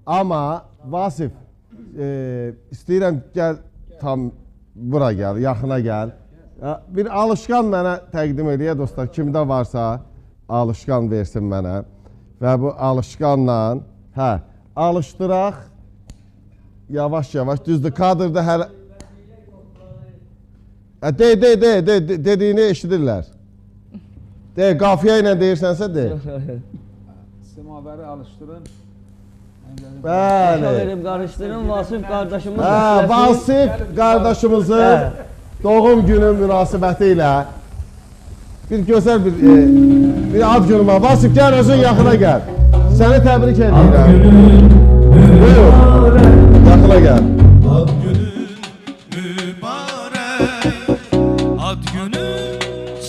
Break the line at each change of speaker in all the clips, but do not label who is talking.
Amma Vasif, istəyirəm gəl tam bura gəl, yaxına gəl. Bir alışqan mənə təqdim eləyə dostlar, kimdə varsa alışqan versin mənə. Və bu alışqanla, alışdıraq, yavaş-yavaş, düzdür, kadrda hələ... Dediyini eşidirlər. Qafiyə ilə deyirsənsə, de.
Semaveri alıştırın.
Bəli.
Qarışdırın, Vasif qardaşımız.
Vasif qardaşımızın doğum günü münasibəti ilə bir gözəl bir ad günü var. Vasif, gəl özün yaxına gəl. Səni təbrik edirəm. Buyur, yaxına gəl.
Ad günün mübarək, ad günün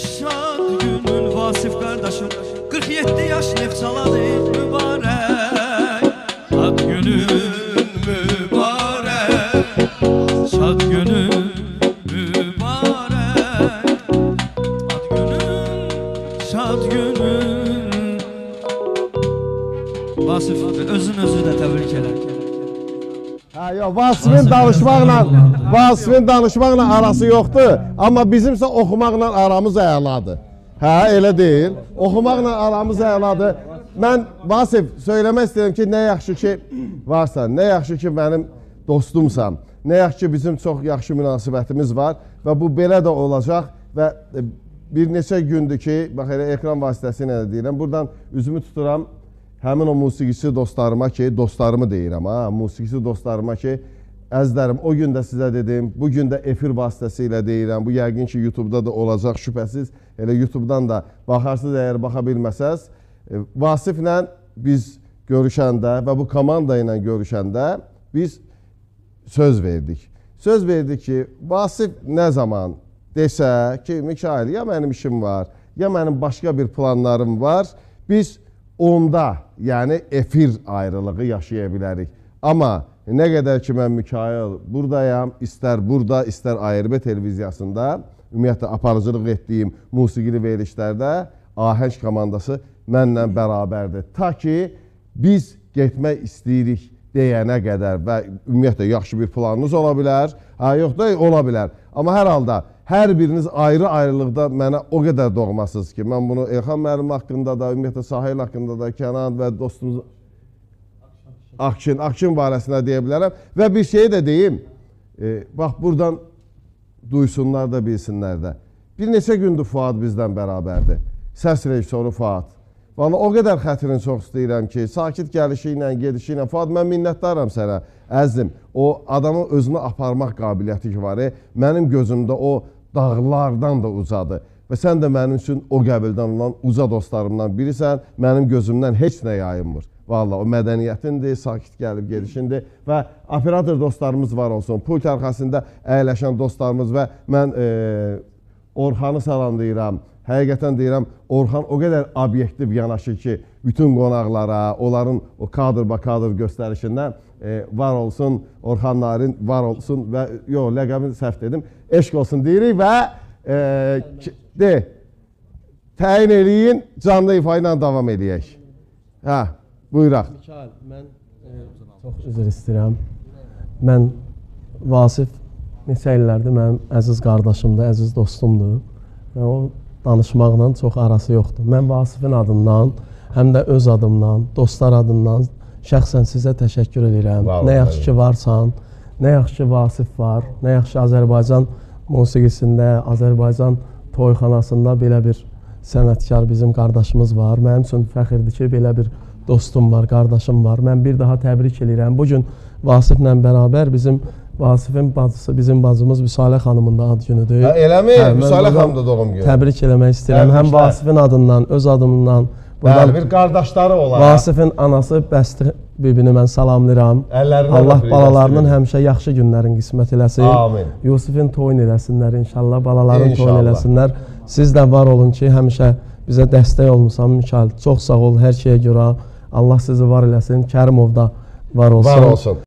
şad günün Vasif qardaşım 47 yaş nefçaladı mübarək. Ad günün mübarək, şad günün mübarək, ad günün şad günün. Vasif özünü də təbrik edər.
Vasifin danışmaqla arası yoxdur, amma bizimsə oxumaqla aramız əladır. Elə deyil. Oxumaqla aramız əladır. Mən Vasif söyləmək istəyirəm ki, nə yaxşı ki varsan, nə yaxşı ki mənim dostumsan, nə yaxşı ki bizim çox yaxşı münasibətimiz var və bu belə də olacaq və bir neçə gündür ki, bax elə ekran vasitəsilə də deyirəm, buradan üzümü tuturam həmin o musiqisi dostlarıma ki, dostlarımı deyirəm, musiqisi dostlarıma ki, əzlərim, o gün də sizə dedim, bu gün də efir vasitəsilə deyirəm, bu yəqin ki YouTube-da da olacaq, şübhəsiz, elə YouTube-dan da baxarsınız, əgər baxa bilməsəz, Vasiflə biz görüşəndə və bu komanda ilə görüşəndə biz söz verdik. Söz verdik ki, Vasif nə zaman desə ki, Mikail, ya mənim işim var, ya mənim başqa bir planlarım var, biz onda, yəni efir ayrılığı yaşaya bilərik. Amma nə qədər ki, mən Mikail buradayam, istər burada, istər ARB televiziyasında, ümumiyyətlə aparıcılıq etdiyim musiqili verilişlərdə Ahəng komandası mənlə bərabərdir. Ta ki, biz getmək istəyirik deyənə qədər və ümumiyyətlə yaxşı bir planınız ola bilər, yox da ola bilər. Amma hər halda, hər biriniz ayrı-ayrılıqda mənə o qədər doğmasınız ki, mən bunu Elxan müəllim haqqında da, ümumiyyətlə Sahil haqqında da, Kənan və dostumuz Akşin barəsində deyə bilərəm. Və bir şey də deyim, bax buradan duysunlar da, bilsinlər də. Bir neçə gündür Fuad bizdən bərabərdir. Səs rejissoru Fuad. Valla o qədər xətrini çox istəyirəm ki, sakit gəlişi ilə, gedişi ilə. Fuad, mən minnətdaram sənə, əzim. O adamın özünü aparmaq qabiliyyəti ki var, mənim gözümdə o dağlardan da ucadır. Və sən də mənim üçün o qəbildən olan uca dostlarımdan birisən, mənim gözümdən heç nə yayınmır. Valla o mədəniyyətindir, sakit gəlib gedişindir və operator dostlarımız var olsun, pult arxasında əyləşən dostlarımız və mən Orxanı salamlayıram. Həqiqətən deyirəm, Orxan o qədər obyektiv yanaşır ki, bütün qonaqlara, onların o kadr-ba-kadr göstərişindən var olsun, Orxan Narin var olsun və, yox, ləqəbini səhv dedim, eşq olsun deyirik və təyin eləyin, canlı ifa ilə davam eləyək. Buyuraq.
Mikail, mən çox üzr istəyirəm. Mən Vasif neçə illərdir mənim əziz qardaşımdır, əziz dostumdur. O danışmaqla çox arası yoxdur. Mən Vasifin adından, həm də öz adımdan, dostlar adından şəxsən sizə təşəkkür edirəm. Nə yaxşı ki varsan, nə yaxşı ki Vasif var, nə yaxşı ki Azərbaycan musiqisində, Azərbaycan toyxanasında belə bir sənətkar bizim qardaşımız var. Mənim üçün fəxirdir ki, belə bir dostum var, qardaşım var. Mən bir daha təbrik edirəm. Bugün Vasiflə bərabər bizim Vasifin bacısı, bizim bacımız Vüsalə xanımın da ad günüdür.
Eləmi? Vüsalə xanım da doğum günü.
Təbrik eləmək istəyirəm. Həm Vasifin adından, öz adımdan.
Bəli, bir qardaşları olaraq.
Vasifin anası Bəsti bibini mən salamlayıram. Allah balalarının həmişə yaxşı günlərin qismət eləsin.
Amin.
Yusifin toyun eləsinlər inşallah, balaların toyun eləsinlər. Siz də var olun ki, həmişə bizə dəstək olmuşsan Mikail. Çox sağ ol hər şeyə görə. Allah sizi var eləsin. Kərimov da var olsun.
Var olsun.